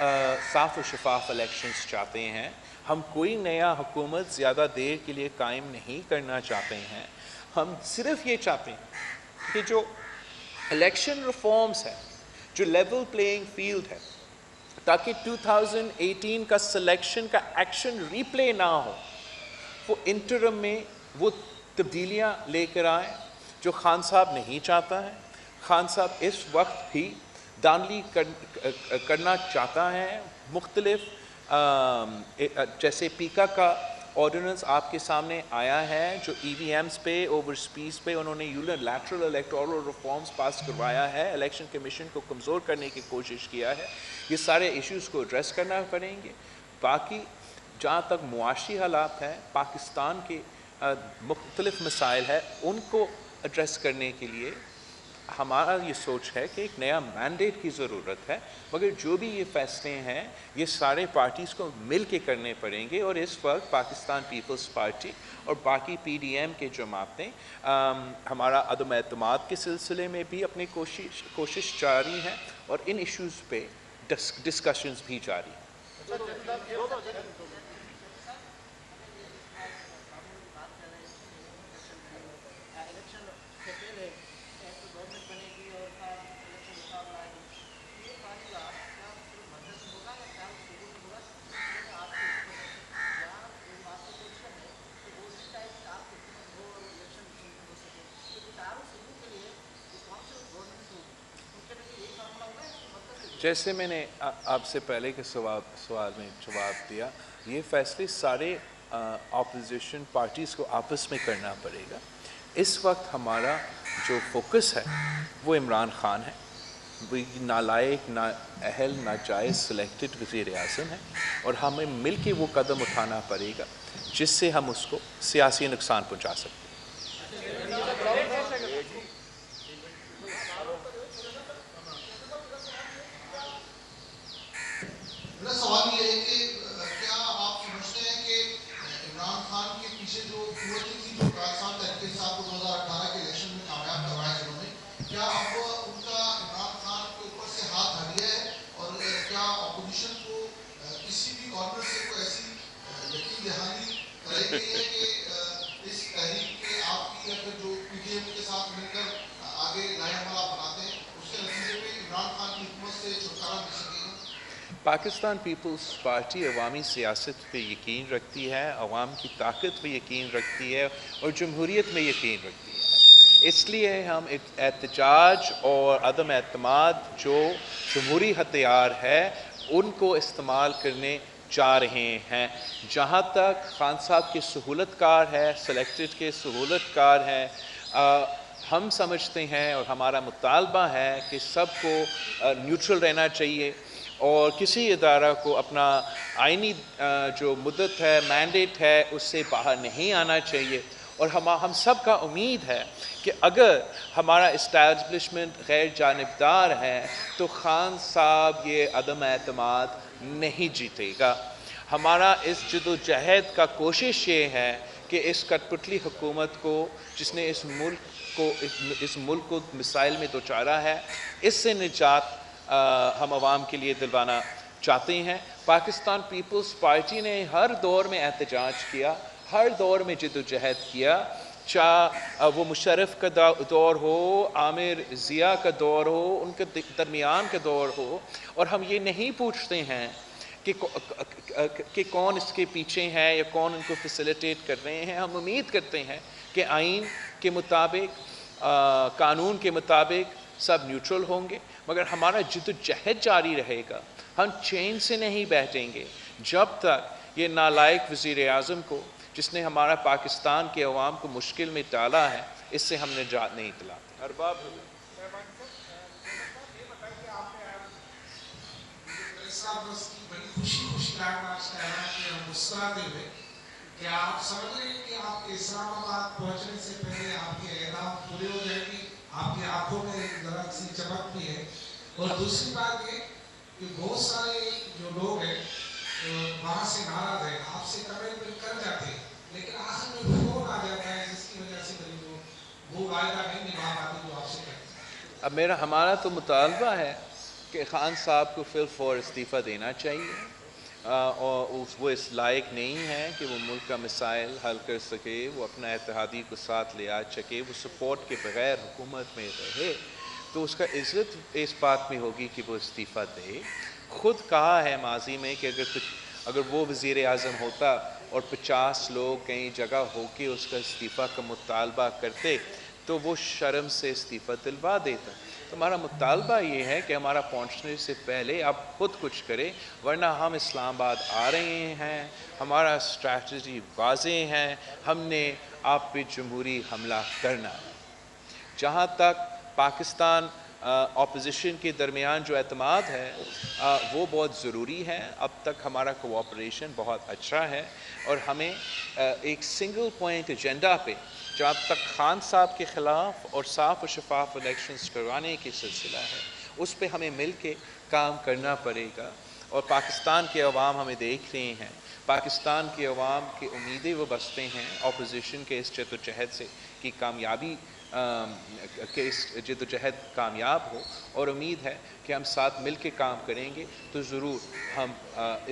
صاف و شفاف الیکشنز چاہتے ہیں. ہم کوئی نیا حکومت زیادہ دیر کے لیے قائم نہیں کرنا چاہتے ہیں. ہم صرف یہ چاہتے ہیں کہ جو الیکشن ریفارمز ہے، جو لیول پلینگ فیلڈ ہے، تاکہ 2018 کا سلیکشن کا ایکشن ریپلے نہ ہو، وہ انٹرم میں وہ تبدیلیاں لے کر آئیں جو خان صاحب نہیں چاہتا ہے. خان صاحب اس وقت بھی دانلی کرنا چاہتا ہے. مختلف جیسے پیکا کا آرڈیننس آپ کے سامنے آیا ہے جو ای وی ایمز پہ، اوور اسپیڈ پہ انہوں نے یونیلیٹرل الیکٹورل ریفارمز پاس کروایا ہے، الیکشن کمیشن کو کمزور کرنے کی کوشش کیا ہے. یہ سارے ایشوز کو ایڈریس کرنا پڑیں گے. باقی جہاں تک معاشی حالات ہیں، پاکستان کے مختلف مسائل ہیں، ان کو ایڈریس کرنے کے لیے ہمارا یہ سوچ ہے کہ ایک نیا مینڈیٹ کی ضرورت ہے. مگر جو بھی یہ فیصلے ہیں یہ سارے پارٹیز کو مل کے کرنے پڑیں گے. اور اس وقت پاکستان پیپلز پارٹی اور باقی پی ڈی ایم کے جماعتیں ہمارا عدم اعتماد کے سلسلے میں بھی اپنی کوشش جاری ہے اور ان ایشوز پہ ڈسکشنز بھی جاری ہیں. جیسے میں نے آپ سے پہلے کے سوال میں جواب دیا، یہ فیصلے سارے اپوزیشن پارٹیز کو آپس میں کرنا پڑے گا. اس وقت ہمارا جو فوکس ہے وہ عمران خان ہے. وہ نالائق، نااہل، ناجائز سلیکٹڈ وزیر اعظم ہے اور ہمیں مل کے وہ قدم اٹھانا پڑے گا جس سے ہم اس کو سیاسی نقصان پہنچا سکتے ہیں. میرا سوال یہ ہے کہ کیا آپ سمجھتے ہیں کہ عمران خان کے پیچھے جو قوتیں تھی جو پاکستان تحریک انصاف کو 2018 کے الیکشن میں کامیاب کروایا انہوں نے، کیا اب ان کا عمران خان کے اوپر سے ہاتھ ہٹ گیا ہے؟ اور کیا اپوزیشن کو کسی بھی کارنر سے کوئی ایسی یقین دہانی کرائی گئی ہے کہ اس تحریک کے آپ کی یا پھر جو پی ٹی ایم کے ساتھ مل کر آگے نئے عمل آپ بناتے ہیں اس کے نتیجے میں عمران خان کی حکومت سے چھٹکارا مل سکے گا؟ پاکستان پیپلز پارٹی عوامی سیاست پہ یقین رکھتی ہے، عوام کی طاقت پہ یقین رکھتی ہے اور جمہوریت میں یقین رکھتی ہے. اس لیے ہم احتجاج اور عدم اعتماد جو جمہوری ہتھیار ہے ان کو استعمال کرنے جا رہے ہیں. جہاں تک خان صاحب کے سہولت کار ہے، سلیکٹڈ کے سہولت کار ہے، ہم سمجھتے ہیں اور ہمارا مطالبہ ہے کہ سب کو نیوٹرل رہنا چاہیے اور کسی ادارہ کو اپنا آئینی جو مدت ہے، مینڈیٹ ہے، اس سے باہر نہیں آنا چاہیے. اور ہم سب کا امید ہے کہ اگر ہمارا اسٹیبلشمنٹ غیر جانبدار ہے تو خان صاحب یہ عدم اعتماد نہیں جیتے گا. ہمارا اس جد و جہد کا کوشش یہ ہے کہ اس کٹ پتلی حکومت کو جس نے اس ملک کو مسائل میں دوچارا ہے، اس سے نجات ہم عوام کے لیے دلوانا چاہتے ہیں. پاکستان پیپلز پارٹی نے ہر دور میں احتجاج کیا، ہر دور میں جد و جہد کیا، چاہے وہ مشرف کا دور ہو، عامر ضیاء کا دور ہو، ان کے درمیان کا دور ہو. اور ہم یہ نہیں پوچھتے ہیں کہ کون اس کے پیچھے ہے یا کون ان کو فیسیلیٹیٹ کر رہے ہیں. ہم امید کرتے ہیں کہ آئین کے مطابق، قانون کے مطابق سب نیوٹرل ہوں گے. مگر ہمارا جد و جہد جاری رہے گا. ہم چین سے نہیں بیٹھیں گے جب تک یہ نالائق وزیر اعظم کو، جس نے ہمارا پاکستان کے عوام کو مشکل میں ڈالا ہے، اس سے ہم نجات نہیں دلاتے. ارباب کیا آپ سمجھ رہے ہیں کہ آپ کے اسلام آباد پہنچنے سے پہلے آپ کے اعلان پورے ہو جائیں گی؟ آپ کی آنکھوں میں ذرا سی چمک بھی ہے. اور دوسری بات یہ کہ بہت سارے جو لوگ ہیں وہاں سے ناراض ہیں، آپ سے کمنٹ کر جاتے ہیں لیکن آخر میں فون آ جاتا ہے جس کی وجہ سے وہ وعدہ نہیں نبھا پاتے جو آپ سے کرتے ہیں. اب ہمارا تو مطالبہ ہے کہ خان صاحب کو فی الفور استعفیٰ دینا چاہیے اور وہ اس لائق نہیں ہے کہ وہ ملک کا مسائل حل کر سکے، وہ اپنا اتحادی کو ساتھ لے آ سکے، وہ سپورٹ کے بغیر حکومت میں رہے، تو اس کا عزت اس بات میں ہوگی کہ وہ استعفیٰ دے۔ خود کہا ہے ماضی میں کہ اگر وہ وزیر اعظم ہوتا اور 50 لوگ کہیں جگہ ہو کے اس کا استعفیٰ کا مطالبہ کرتے تو وہ شرم سے استعفیٰ دلوا دیتا۔ تو ہمارا مطالبہ یہ ہے کہ ہمارا پہنچنے سے پہلے آپ خود کچھ کریں، ورنہ ہم اسلام آباد آ رہے ہیں، ہمارا اسٹریٹجی واضح ہے، ہم نے آپ پہ جمہوری حملہ کرنا ہے۔ جہاں تک پاکستان اپوزیشن کے درمیان جو اعتماد ہے وہ بہت ضروری ہے۔ اب تک ہمارا کوآپریشن بہت اچھا ہے اور ہمیں ایک سنگل پوائنٹ ایجنڈا پہ جہاں تک خان صاحب کے خلاف اور صاف و شفاف الیکشنز کروانے کی سلسلہ ہے اس پہ ہمیں مل کے کام کرنا پڑے گا۔ اور پاکستان کے عوام ہمیں دیکھ رہے ہیں، پاکستان کے عوام کی امیدیں وہ بستے ہیں اپوزیشن کے اس جدوجہد سے کہ کامیابی کہ اس جدوجہد کامیاب ہو، اور امید ہے کہ ہم ساتھ مل کے کام کریں گے تو ضرور ہم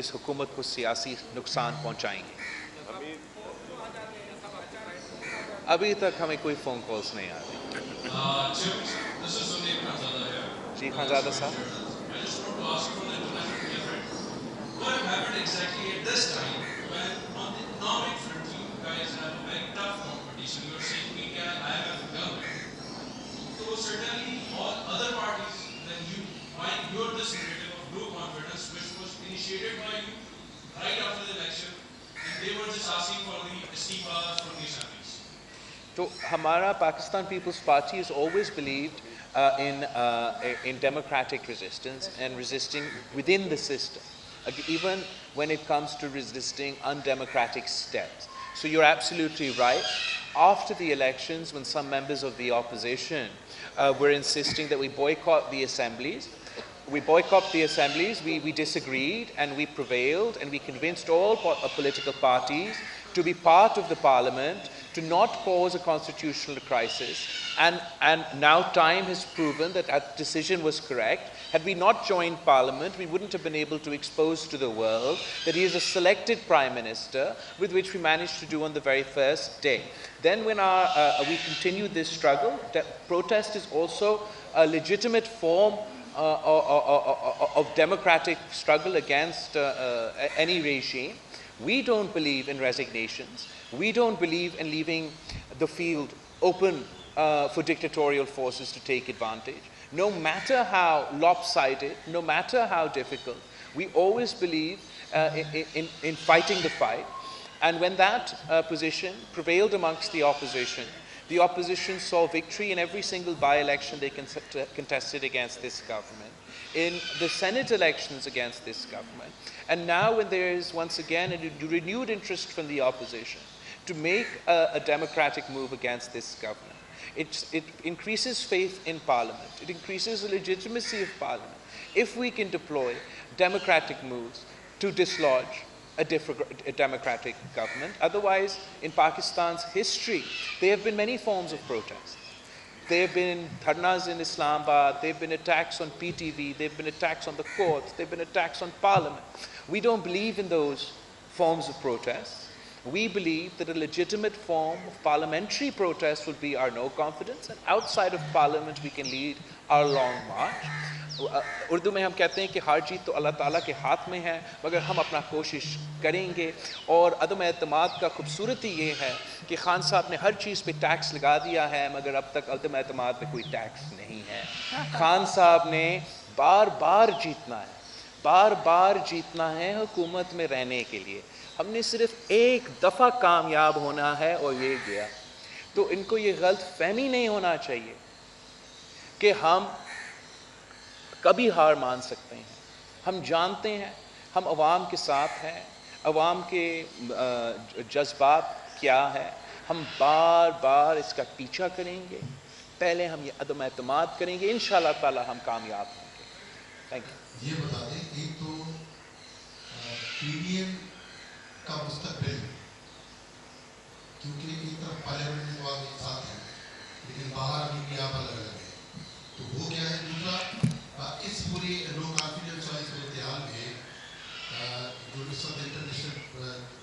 اس حکومت کو سیاسی نقصان پہنچائیں گے۔ ابھی تک ہمیں کوئی فون کالز نہیں آ رہی۔ جی خانزادہ صاحب، What happened exactly at this time when on the economic front you guys have a very tough competition? You're saying we can IMF government. So certainly all other parties than you find your this narrative of no confidence which was initiated by you right after the election and they were just asking for the istifas from the assemblies. تو ہمارا Pakistan Peoples Party has always believed in democratic resistance and resisting within the system, even when it comes to resisting undemocratic steps. So you're absolutely right. After the elections, when some members of the opposition were insisting that we boycott the assemblies, we disagreed and we prevailed and we convinced all political parties to be part of the parliament, to not cause a constitutional crisis, and now time has proven that that decision was correct. Had we not joined parliament, we wouldn't have been able to expose to the world that he is a selected prime minister, with which we managed to do on the very first day. Then when we continued this struggle, protest is also a legitimate form of democratic struggle against any regime. We don't believe in resignations. We don't believe in leaving the field open for dictatorial forces to take advantage. No matter how lopsided, no matter how difficult, we always believe in fighting the fight. And when that position prevailed amongst the opposition saw victory in every single by-election they contested against this government, in the Senate elections against this government. And now when there is once again a renewed interest from the opposition to make a democratic move against this government, it increases faith in Parliament. It increases the legitimacy of Parliament if we can deploy democratic moves to dislodge a democratic government. Otherwise, in Pakistan's history, there have been many forms of protest. There have been dharnas in Islamabad, there have been attacks on PTV, there have been attacks on the courts, there have been attacks on Parliament. We don't believe in those forms of protest. We believe that a legitimate form of parliamentary protest would be our no confidence, and outside of Parliament we can lead our long march. Urdu میں ہم کہتے ہیں کہ ہار جیت تو اللہ تعالیٰ کے ہاتھ میں ہے، مگر ہم اپنا کوشش کریں گے۔ اور عدم اعتماد کا خوبصورتی یہ ہے کہ خان صاحب نے ہر چیز پہ ٹیکس لگا دیا ہے مگر اب تک عدم اعتماد پہ کوئی ٹیکس نہیں ہے۔ خان صاحب نے بار بار جیتنا ہے حکومت میں رہنے کے لیے، ہم نے صرف ایک دفعہ کامیاب ہونا ہے اور یہ گیا۔ تو ان کو یہ غلط فہمی نہیں ہونا چاہیے کہ ہم کبھی ہار مان سکتے ہیں۔ ہم جانتے ہیں ہم عوام کے ساتھ ہیں، عوام کے جذبات کیا ہے، ہم بار بار اس کا پیچھا کریں گے، پہلے ہم یہ عدم اعتماد کریں گے، انشاءاللہ تعالی ہم کامیاب ہوں گے۔ Thank you. یہ بتا دیں ایک تو پی ڈی ایم کا مستقبل، کیونکہ ایک طرف پارلیمنٹ میں ایک ساتھ ہیں لیکن باہر ابھی بھی آپ الگ الگ ہیں، تو وہ کیا ہے؟ دوسرا اس پوری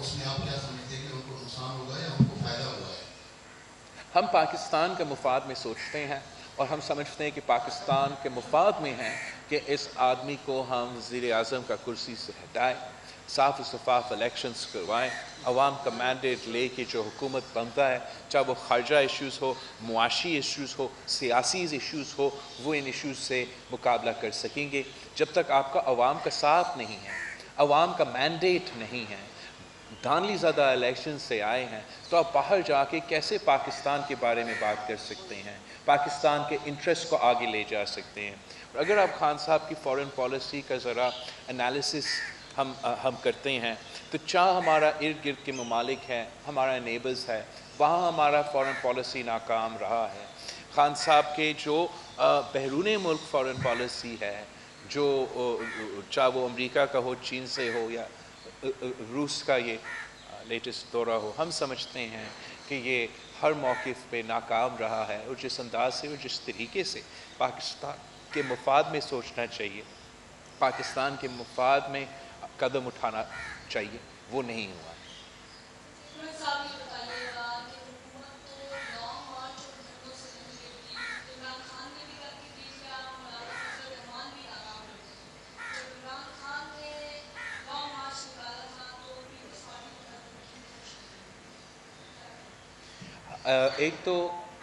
اس میں آپ کیا سمجھتے ہیں کہ ان کو نقصان ہوگا یا ان کو فائدہ ہوا ہے؟ ہم پاکستان کے مفاد میں سوچتے ہیں اور ہم سمجھتے ہیں کہ پاکستان کے مفاد میں ہے کہ اس آدمی کو ہم وزیر اعظم کا کرسی سے ہٹائیں، صاف و شفاف الیکشنز کروائیں، عوام کا مینڈیٹ لے کے جو حکومت بنتا ہے، چاہے وہ خارجہ ایشوز ہو، معاشی ایشوز ہو، سیاسی ایشوز ہو، وہ ان ایشوز سے مقابلہ کر سکیں گے۔ جب تک آپ کا عوام کا ساتھ نہیں ہے، عوام کا مینڈیٹ نہیں ہے، دھاندلی زدہ الیکشن سے آئے ہیں، تو آپ باہر جا کے کیسے پاکستان کے بارے میں بات کر سکتے ہیں، پاکستان کے انٹرسٹ کو آگے لے جا سکتے ہیں؟ اور اگر آپ خان صاحب کی فورن پالیسی کا ذرا انالیسس ہم کرتے ہیں تو چاہے ہمارا ارد گرد کے ممالک ہیں، ہمارا نیبرز ہے، وہاں ہمارا فورن پالیسی ناکام رہا ہے۔ خان صاحب کے جو بیرون ملک فورن پالیسی ہے، جو چاہے وہ امریکہ کا ہو، چین سے ہو، یا روس کا یہ لیٹسٹ دورہ ہو، ہم سمجھتے ہیں کہ یہ ہر موقف پہ ناکام رہا ہے، اور جس انداز سے اور جس طریقے سے پاکستان کے مفاد میں سوچنا چاہیے، پاکستان کے مفاد میں قدم اٹھانا چاہیے، وہ نہیں ہوا۔ ایک تو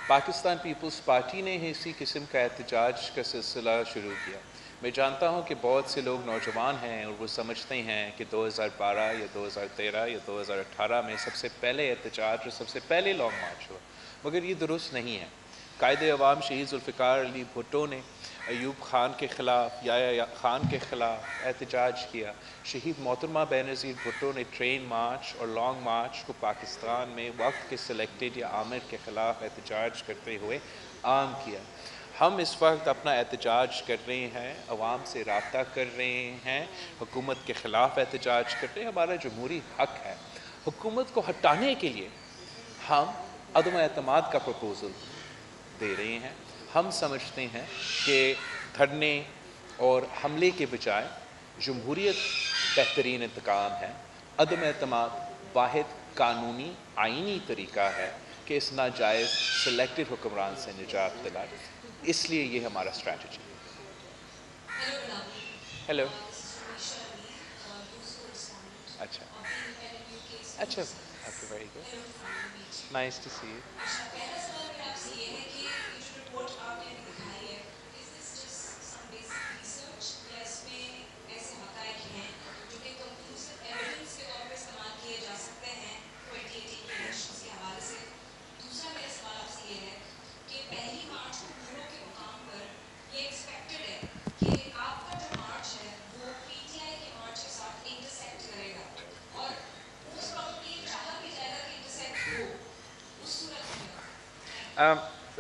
پاکستان پیپلز پارٹی نے اسی قسم کا احتجاج کا سلسلہ شروع کیا۔ میں جانتا ہوں کہ بہت سے لوگ نوجوان ہیں اور وہ سمجھتے ہیں کہ 2012 یا 2013 یا 2018 میں سب سے پہلے احتجاج اور سب سے پہلے لانگ مارچ ہوا، مگر یہ درست نہیں ہے۔ قائد عوام شہید ذوالفقار علی بھٹو نے ایوب خان کے خلاف، یحییٰ خان کے خلاف احتجاج کیا۔ شہید محترمہ بینظیر بھٹو نے ٹرین مارچ اور لانگ مارچ کو پاکستان میں وقت کے سلیکٹڈ یا آمر کے خلاف احتجاج کرتے ہوئے عام کیا۔ ہم اس وقت اپنا احتجاج کر رہے ہیں، عوام سے رابطہ کر رہے ہیں، حکومت کے خلاف احتجاج کر رہے ہیں، ہمارا جمہوری حق ہے۔ حکومت کو ہٹانے کے لیے ہم عدم اعتماد کا پروپوزل دے رہے ہیں۔ ہم سمجھتے ہیں کہ دھرنے اور حملے کے بجائے جمہوریت بہترین انتقام ہے۔ عدم اعتماد واحد قانونی آئینی طریقہ ہے کہ اس ناجائز سلیکٹڈ حکمران سے نجات دلائے، اس لیے یہ ہمارا اسٹریٹجی ہے۔ ہیلو، اچھا اچھا، okay, very good, nice to see you.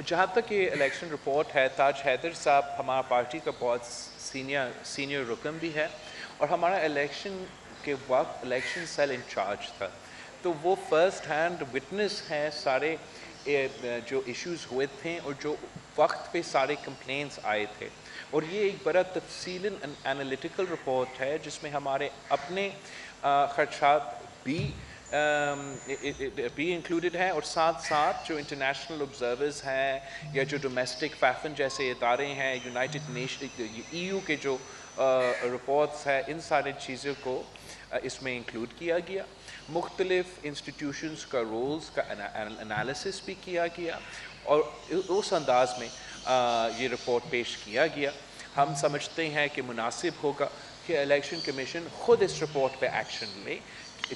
جہاں تک یہ الیکشن رپورٹ ہے، تاج حیدر صاحب ہمارا پارٹی کا بہت سینئر رکن بھی ہے، اور ہمارا الیکشن کے وقت الیکشن سیل انچارج تھا، تو وہ فرسٹ ہینڈ وٹنس ہیں سارے جو ایشوز ہوئے تھے اور جو وقت پہ سارے کمپلینس آئے تھے، اور یہ ایک بڑا تفصیلاً انالیٹیکل رپورٹ ہے جس میں ہمارے اپنے خدشات بھی انکلوڈڈ ہیں، اور ساتھ ساتھ جو انٹرنیشنل آبزرورز ہیں یا جو ڈومیسٹک فیفن جیسے ادارے ہیں، یونائٹڈ نیشن، EU کے جو رپورٹس ہیں، ان ساری چیزوں کو اس میں انکلوڈ کیا گیا۔ مختلف انسٹیٹیوشنز کا رولز کا انالیسس بھی کیا گیا، اور اس انداز میں یہ رپورٹ پیش کیا گیا۔ ہم سمجھتے ہیں کہ مناسب ہوگا کہ الیکشن کمیشن خود اس رپورٹ پہ ایکشن لے،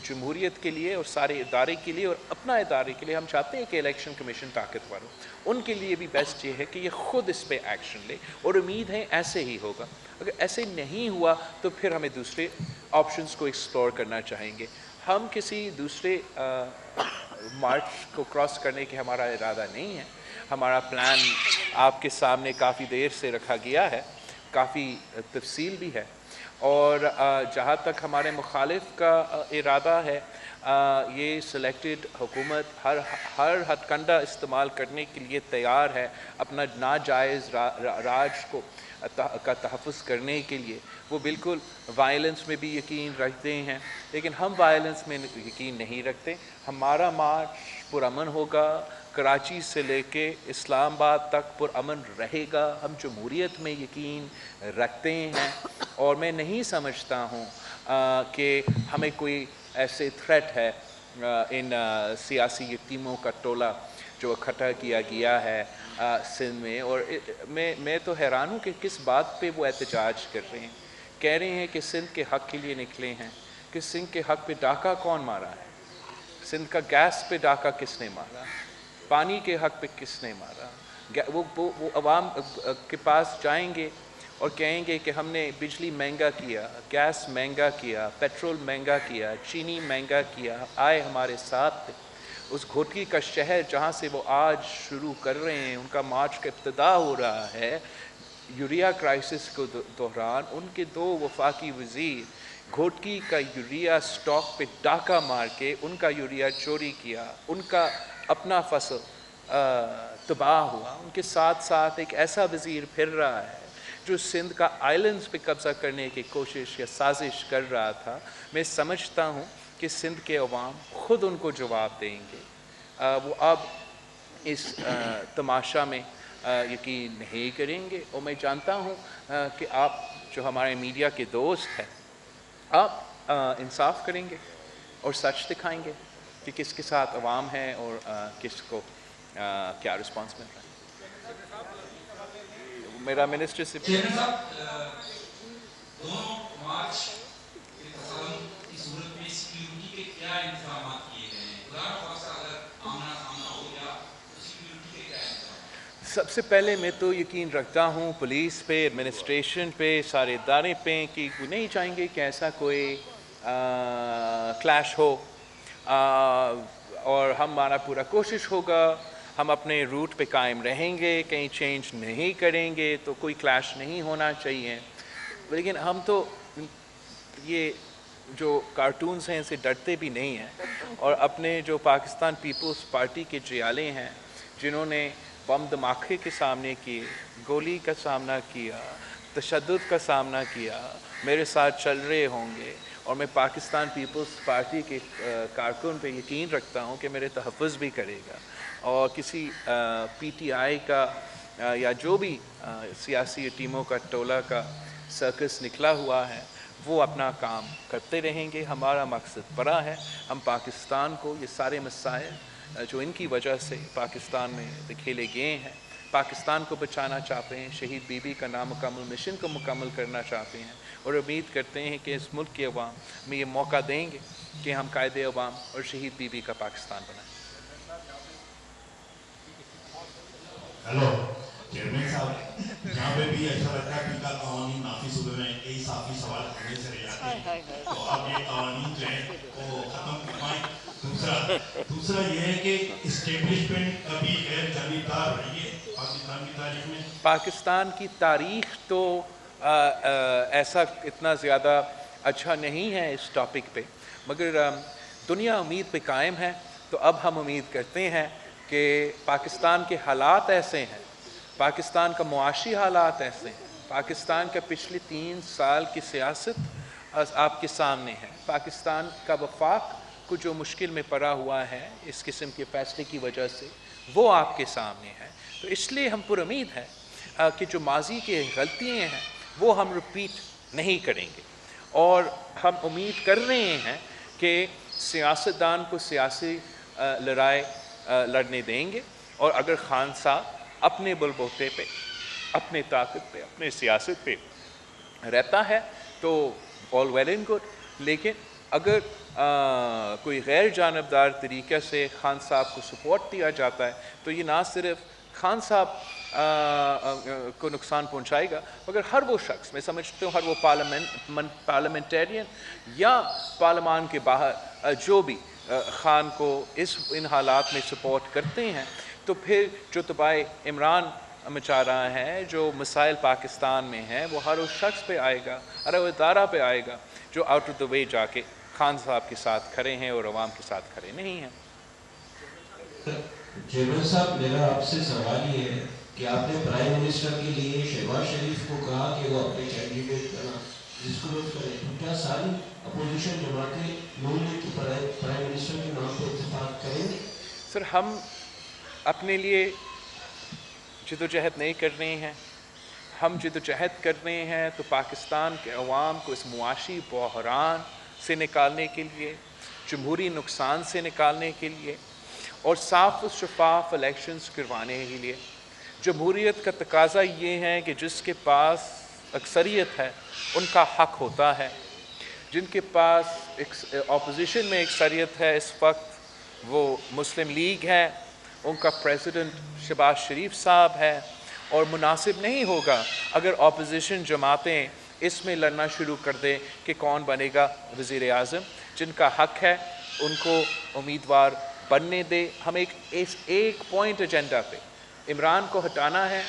جمہوریت کے لیے اور سارے ادارے کے لیے اور اپنا ادارے کے لیے۔ ہم چاہتے ہیں کہ الیکشن کمیشن طاقتور ہو، ان کے لیے بھی بیسٹ یہ ہے کہ یہ خود اس پہ ایکشن لے، اور امید ہے ایسے ہی ہوگا۔ اگر ایسے نہیں ہوا تو پھر ہمیں دوسرے آپشنز کو ایکسپلور کرنا چاہیں گے۔ ہم کسی دوسرے مارچ کو کراس کرنے کے ہمارا ارادہ نہیں ہے۔ ہمارا پلان آپ کے سامنے کافی دیر سے رکھا گیا ہے، کافی تفصیل بھی ہے۔ اور جہاں تک ہمارے مخالف کا ارادہ ہے یہ سلیکٹڈ حکومت ہر ہتھ کنڈا استعمال کرنے کے لیے تیار ہے اپنا ناجائز راج کا تحفظ کرنے کے لیے. وہ بالکل وائلنس میں بھی یقین رکھتے ہیں لیکن ہم وائلنس میں یقین نہیں رکھتے. ہمارا مارچ پرامن ہوگا, کراچی سے لے کے اسلام آباد تک پرامن رہے گا. ہم جمہوریت میں یقین رکھتے ہیں اور میں نہیں سمجھتا ہوں کہ ہمیں کوئی ایسے تھریٹ ہے ان سیاسی یتیموں کا ٹولہ جو اکٹھا کیا گیا ہے سندھ میں. اور میں تو حیران ہوں کہ کس بات پہ وہ احتجاج کر رہے ہیں. کہہ رہے ہیں کہ سندھ کے حق کے لیے نکلے ہیں, کہ سندھ کے حق پہ ڈاکہ کون مارا ہے, سندھ کا گیس پہ ڈاکہ کس نے مارا, پانی کے حق پہ کس نے مارا. وہ عوام کے پاس جائیں گے اور کہیں گے کہ ہم نے بجلی مہنگا کیا, گیس مہنگا کیا, پیٹرول مہنگا کیا, چینی مہنگا کیا, آئے ہمارے ساتھ تھے. اس گھوٹکی کا شہر جہاں سے وہ آج شروع کر رہے ہیں, ان کا مارچ کا ابتدا ہو رہا ہے یوریا کرائسس کے دوران, ان کے 2 وفاقی وزیر گھوٹکی کا یوریا سٹاک پہ ڈاکہ مار کے ان کا یوریا چوری کیا, ان کا اپنا فصل تباہ ہوا. ان کے ساتھ ساتھ ایک ایسا وزیر پھر رہا ہے جو سندھ کا آئلینڈز پہ قبضہ کرنے کی کوشش یا سازش کر رہا تھا. میں سمجھتا ہوں کہ سندھ کے عوام خود ان کو جواب دیں گے. وہ اب اس تماشا میں یقین نہیں کریں گے. اور میں جانتا ہوں کہ آپ جو ہمارے میڈیا کے دوست ہیں, آپ انصاف کریں گے اور سچ دکھائیں گے کہ کس کے ساتھ عوام ہے اور کس کو کیا رسپانس مل رہا ہے. میرا منسٹر سے چیئرمین صاحب, دونوں مارچ کے تصادم کی صورت میں سیکیورٹی کے کیا انتظامات کیے گئے ہیں؟ خدا نخواستہ اگر آمنا سامنا ہو گیا تو سیکیورٹی کے کیا انتظامات؟ سب سے پہلے میں تو یقین رکھتا ہوں پولیس پہ, ایڈمنسٹریشن پہ, سارے ادارے پہ کہ نہیں چاہیں گے کہ ایسا کوئی کلیش ہو, اور ہمارا پورا کوشش ہوگا ہم اپنے روٹ پہ قائم رہیں گے, کہیں چینج نہیں کریں گے, تو کوئی کلیش نہیں ہونا چاہیے. لیکن ہم تو یہ جو کارٹونز ہیں ان سے ڈرتے بھی نہیں ہیں, اور اپنے جو پاکستان پیپلز پارٹی کے جیالے ہیں جنہوں نے بم دھماکے کے سامنے کیے, گولی کا سامنا کیا, تشدد کا سامنا کیا, میرے ساتھ چل رہے ہوں گے. اور میں پاکستان پیپلز پارٹی کے کارکن پہ یقین رکھتا ہوں کہ میرے تحفظ بھی کرے گا. اور کسی پی ٹی آئی کا یا جو بھی سیاسی ٹیموں کا ٹولہ کا سرکس نکلا ہوا ہے وہ اپنا کام کرتے رہیں گے. ہمارا مقصد بڑا ہے, ہم پاکستان کو یہ سارے مسائل جو ان کی وجہ سے پاکستان میں دکھیلے گئے ہیں, پاکستان کو بچانا چاہتے ہیں, شہید بی بی کا نامکمل مشن کو مکمل کرنا چاہتے ہیں, اور امید کرتے ہیں کہ اس ملک کے عوام ہمیں یہ موقع دیں گے کہ ہم قائد عوام اور شہید بی بی کا پاکستان بنائیں. ہیلو چیئرمین صاحب, جہاں پہ بھی ایسا لگتا ہے کہ قوانین نافذ ہوئے ہیں, کئی صافی سوال کرنے سے رہ جاتے ہیں, تو آپ یہ قوانین جو ہیں وہ ختم کروائیں. دوسرا یہ ہے کہ اسٹیبلشمنٹ کبھی غیر جانبدار رہی ہے پاکستان کی تاریخ میں. پاکستان کی تاریخ تو ایسا اتنا زیادہ اچھا نہیں ہے اس ٹاپک پہ, مگر دنیا امید پہ قائم ہے. تو اب ہم امید کرتے ہیں کہ پاکستان کے حالات ایسے ہیں, پاکستان کا معاشی حالات ایسے ہیں, پاکستان کا پچھلے 3 سال کی سیاست آپ کے سامنے ہے, پاکستان کا وفاق کو جو مشکل میں پڑا ہوا ہے اس قسم کے فیصلے کی وجہ سے وہ آپ کے سامنے ہے. تو اس لیے ہم پر امید ہے کہ جو ماضی کی غلطیاں ہیں وہ ہم رپیٹ نہیں کریں گے, اور ہم امید کر رہے ہیں کہ سیاستدان کو سیاسی لڑائی لڑنے دیں گے. اور اگر خان صاحب اپنے بل بوتے پہ, اپنے طاقت پہ, اپنے سیاست پہ رہتا ہے تو آل ویل اینڈ گڈ. لیکن اگر کوئی غیر جانبدار طریقے سے خان صاحب کو سپورٹ دیا جاتا ہے تو یہ نہ صرف خان صاحب کو نقصان پہنچائے گا مگر ہر وہ شخص, میں سمجھتا ہوں ہر وہ پارلیمنٹیرین یا پارلیمان کے باہر جو بھی خان کو ان حالات میں سپورٹ کرتے ہیں, تو پھر جو تباہ عمران مچا رہا ہے، جو مسائل پاکستان میں ہیں وہ ہر اس شخص پہ آئے گا، ہر وہ ادارہ پہ آئے گا جو آؤٹ آف دا وے جا کے خان صاحب کے ساتھ کھڑے ہیں اور عوام کے ساتھ کھڑے نہیں ہیں۔ چیئرمین صاحب، میرا آپ سے سوال یہ ہے کہ آپ نے پرائم منسٹر کے لیے شہباز شریف کو کہا کہ وہ اپنے کینڈیڈیٹ ڈسکلوز کریں، تو کیا ساری اپوزیشن جماعتیں نون لیگ کی پرائم منسٹر کے نام پر اتفاق کریں گے؟ سر، ہم اپنے لیے جدوجہد نہیں کر رہے ہیں، ہم جدوجہد کر رہے ہیں تو پاکستان کے عوام کو اس معاشی بحران سے نکالنے کے لیے، جمہوری نقصان سے نکالنے کے لیے اور صاف و شفاف الیکشنز کروانے کے لیے۔ جمہوریت کا تقاضا یہ ہے کہ جس کے پاس اکثریت ہے ان کا حق ہوتا ہے، جن کے پاس اپوزیشن میں اکثریت ہے اس وقت وہ مسلم لیگ ہے، ان کا پریزیڈنٹ شہباز شریف صاحب ہے، اور مناسب نہیں ہوگا اگر اپوزیشن جماعتیں اس میں لڑنا شروع کر دیں کہ کون بنے گا وزیر اعظم۔ جن کا حق ہے ان کو امیدوار بننے دے۔ ہم ایک پوائنٹ ایجنڈا پہ عمران کو ہٹانا ہے،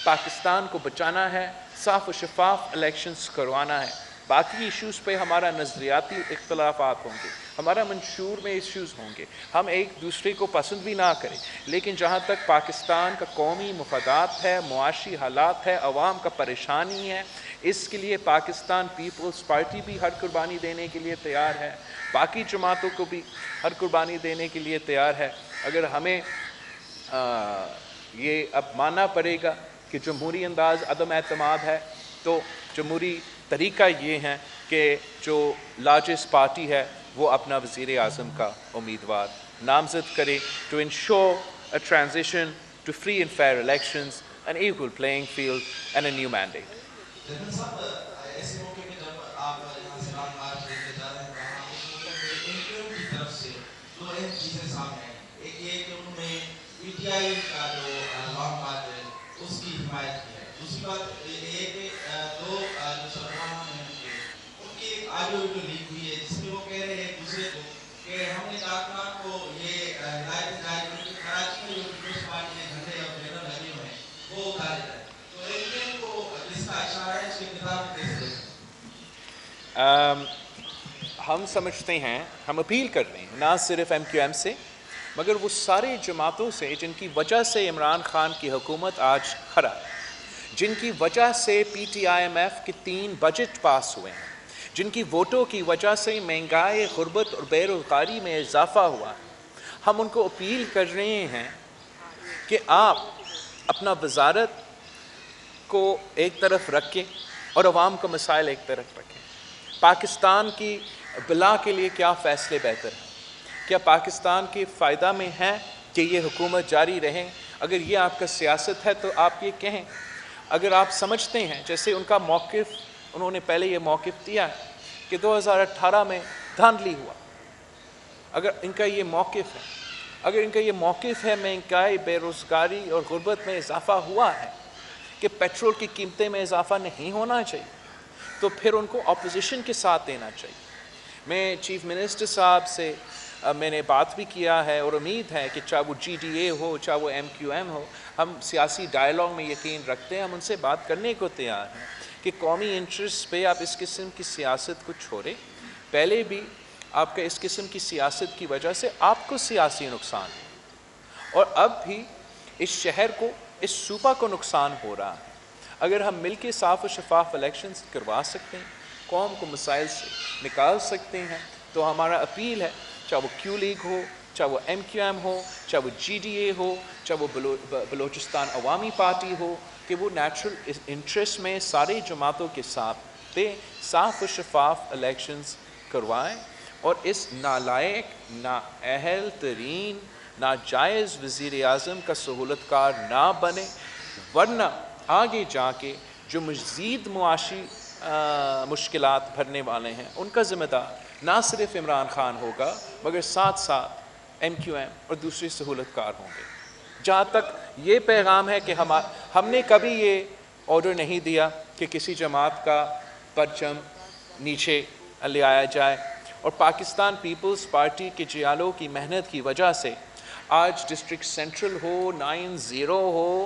پاکستان کو بچانا ہے، صاف و شفاف الیکشنز کروانا ہے۔ باقی ایشوز پہ ہمارا نظریاتی اختلافات ہوں گے، ہمارا منشور میں ایشوز ہوں گے، ہم ایک دوسرے کو پسند بھی نہ کریں، لیکن جہاں تک پاکستان کا قومی مفادات ہے، معاشی حالات ہے، عوام کا پریشانی ہے، اس کے لیے پاکستان پیپلز پارٹی بھی ہر قربانی دینے کے لیے تیار ہے، باقی جماعتوں کو بھی ہر قربانی دینے کے لیے تیار ہے۔ اگر ہمیں یہ اب ماننا پڑے گا کہ جمہوری انداز عدم اعتماد ہے، تو جمہوری طریقہ یہ ہے کہ جو لارجسٹ پارٹی ہے وہ اپنا وزیر اعظم کا امیدوار نامزد کرے to ensure a transition to free and fair elections, an equal playing field and a new mandate۔ General صاحب، ایسے موقع پہ جب آپ یہاں سے لانگ مارچ لے کے جا رہے ہیں وہاں اس موقع پہ NQM کی طرف سے دو اہم چیزیں سامنے آئیں۔ ایک یہ کہ انہوں نے PTI کا جو لانگ مارچ ہے اس کی حمایت کی ہے، دوسری بات یہ ہے کہ دو جو سربراہ ہیں ان کی ایک آڈیو ویڈیو لیک ہوئی ہے جس میں وہ کہہ رہے ہیں ایک دوسرے کو کہ ہم نے کارکنان کو یہ ہدایت جاری کی کہ کراچی میں جو پیپلز پارٹی کے جھنڈے اور بینر لگے ہوئے ہیں وہ اتارے جائیں، تو NQM کو جس کا اشارہ ہے اس کے خلاف کیسے دیکھیں؟ ہم سمجھتے ہیں، ہم اپیل کر رہے ہیں نہ صرف MQM سے مگر وہ سارے جماعتوں سے جن کی وجہ سے عمران خان کی حکومت آج کھڑا ہے، جن کی وجہ سے PTIMF کے 3 بجٹ پاس ہوئے ہیں، جن کی ووٹوں کی وجہ سے مہنگائی، غربت اور بے روزگاری میں اضافہ ہوا ہے۔ ہم ان کو اپیل کر رہے ہیں کہ آپ اپنا وزارت کو ایک طرف رکھیں اور عوام کا مسائل ایک طرف رکھیں۔ پاکستان کی بلا کے لیے کیا فیصلے بہتر ہیں؟ کیا پاکستان کے فائدہ میں ہے کہ یہ حکومت جاری رہے؟ اگر یہ آپ کا سیاست ہے تو آپ یہ کہیں۔ اگر آپ سمجھتے ہیں، جیسے ان کا موقف، انہوں نے پہلے یہ موقف دیا کہ 2018 میں دھاندلی ہوا، اگر ان کا یہ موقف ہے، اگر ان کا یہ موقف ہے مہنگائی، بے روزگاری اور غربت میں اضافہ ہوا ہے، کہ پیٹرول کی قیمتیں میں اضافہ نہیں ہونا چاہیے، تو پھر ان کو اپوزیشن کے ساتھ دینا چاہیے۔ میں چیف منسٹر صاحب سے میں نے بات بھی کیا ہے اور امید ہے کہ چاہے وہ GDA ہو، چاہے وہ MQM ہو، ہم سیاسی ڈائلاگ میں یقین رکھتے ہیں، ہم ان سے بات کرنے کو تیار ہیں کہ قومی انٹرسٹ پہ آپ اس قسم کی سیاست کو چھوڑیں۔ پہلے بھی آپ کا اس قسم کی سیاست کی وجہ سے آپ کو سیاسی نقصان ہے اور اب بھی اس شہر کو، اس صوبہ کو نقصان ہو رہا ہے۔ اگر ہم مل کے صاف و شفاف الیکشنز کروا سکتے ہیں، قوم کو مسائل سے نکال سکتے ہیں، تو ہمارا اپیل ہے، چاہے وہ Q لیگ ہو، چاہے وہ MQM ہو، چاہے وہ GDA ہو، چاہے وہ بلوچستان عوامی پارٹی ہو، کہ وہ نیچرل انٹرسٹ میں ساری جماعتوں کے ساتھ دے صاف و شفاف الیکشنز کروائیں اور اس نالائق، نااہل ترین، ناجائز وزیر اعظم کا سہولت کار نہ بنے، ورنہ آگے جا کے جو مزید معاشی مشکلات بھرنے والے ہیں ان کا ذمہ دار نہ صرف عمران خان ہوگا مگر ساتھ ساتھ MQM اور دوسری سہولت کار ہوں گے۔ جہاں تک یہ پیغام ہے کہ ہم نے کبھی یہ آرڈر نہیں دیا کہ کسی جماعت کا پرچم نیچے لے آیا جائے، اور پاکستان پیپلز پارٹی کے جیالوں کی محنت کی وجہ سے آج district central who, 9-0 who,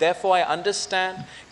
Therefore I understand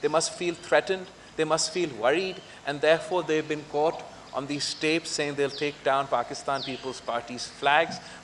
they must feel threatened, they must feel worried, and therefore they've been caught on these tapes saying they'll take down Pakistan People's Party's flags.